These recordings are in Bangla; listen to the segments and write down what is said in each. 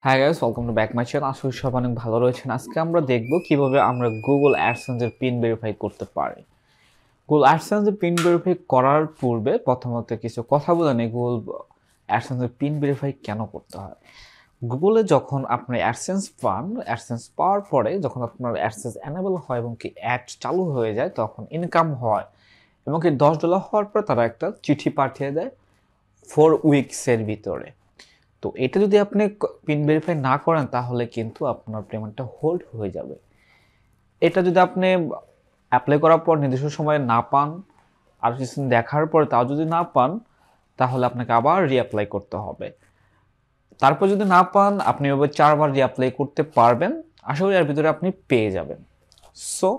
High guys, welcome to back my channel. আশা করি সব অনেক ভালো রয়েছেন। আজকে আমরা দেখব কিভাবে আমরা গুগল অ্যাডসেন্সের পিন ভেরিফাই করতে পারি। গুগল অ্যাডসেন্সের পিন ভেরিফাই করার পূর্বে প্রথমত কিছু কথা বলে নেই গুগল অ্যাডসেন্সের পিন ভেরিফাই কেন করতে হয়। গুগলে যখন আপনি অ্যাডসেন্স পান, অ্যাডসেন্স পাওয়ার পরে যখন আপনার অ্যাডসেন্স এনেবল হয় এবং কি অ্যাড চালু হয়ে যায়, তখন ইনকাম হয় এবং কি $10 হওয়ার পর তারা একটা চিঠি পাঠিয়ে দেয় 4 উইকসের ভিতরে। তো এটা যদি আপনি পিন ভেরিফাই না করেন তাহলে কিন্তু আপনার পেমেন্টটা হোল্ড হয়ে যাবে। এটা যদি আপনি অ্যাপ্লাই করার পর নির্দিষ্ট সময়ে না পান, আর কিছুদিন দেখার পর তাও যদি না পান, তাহলে আপনাকে আবার রিঅ্যাপ্লাই করতে হবে। তারপর যদি না পান, আপনি এভাবে 4বার রিঅ্যাপ্লাই করতে পারবেন। আশা করি এর ভিতরে আপনি পেয়ে যাবেন। সো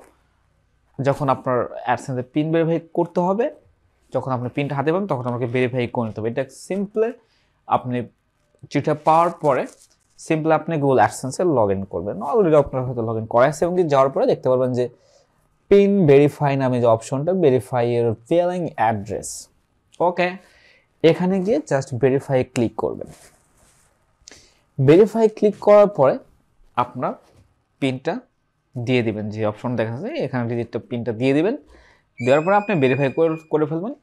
যখন আপনার অ্যাডসেন্সে পিন ভেরিফাই করতে হবে, যখন আপনি পিনটা হাতে পাবেন তখন আমাকে ভেরিফাই করে নিতে হবে। এটা সিম্পলি আপনি চিঠিটা পাওয়ার পরে সিম্পলি আপনি গুগল অ্যাডসেন্সে লগ ইন করবেন। অলরেডি আপনার হয়তো লগ ইন করা আছে এবং যাওয়ার পরে দেখতে পারবেন যে পিন ভেরিফাই নামে যে অপশনটা, ভেরিফাই এর ফিলিং অ্যাড্রেস। ওকে, এখানে গিয়ে জাস্ট ভেরিফাই ক্লিক করবেন। ভেরিফাই ক্লিক করার পরে আপনার পিনটা দিয়ে দিবেন, যে অপশন দেখা যাচ্ছে এখানে ডিজিটটা পিনটা দিয়ে দিবেন। দেওয়ার পরে আপনি ভেরিফাই করে ফেলবেন।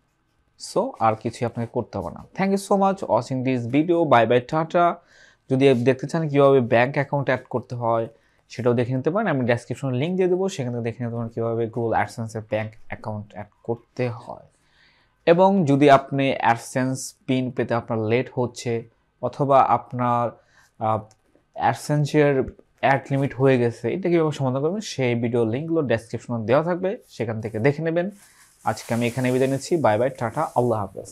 সো আর কিছুই আপনাকে করতে হবে না। Thank you so much watching this video. Bye bye, tata. যদি দেখতে চান কীভাবে ব্যাঙ্ক অ্যাকাউন্ট অ্যাড করতে হয় সেটাও দেখে নিতে পারেন। আমি ডেসক্রিপশনে লিঙ্ক দিয়ে দেবো, সেখান থেকে দেখে নিতে পারেন কীভাবে গুগল অ্যাডসেন্সের ব্যাঙ্ক অ্যাকাউন্ট অ্যাড করতে হয়। এবং যদি আপনি অ্যাডসেন্স পিন পেতে আপনার লেট হচ্ছে অথবা আপনার অ্যাডসেন্সের অ্যাড লিমিট হয়ে গেছে, এটা কীভাবে সমাধান করবেন সেই ভিডিও লিঙ্কগুলো ডেসক্রিপশনে দেওয়া থাকবে, সেখান থেকে দেখে নেবেন। আজকে আমি এখানে বিদায় নিচ্ছি। বাই বাই, টাটা, আল্লাহ হাফেজ।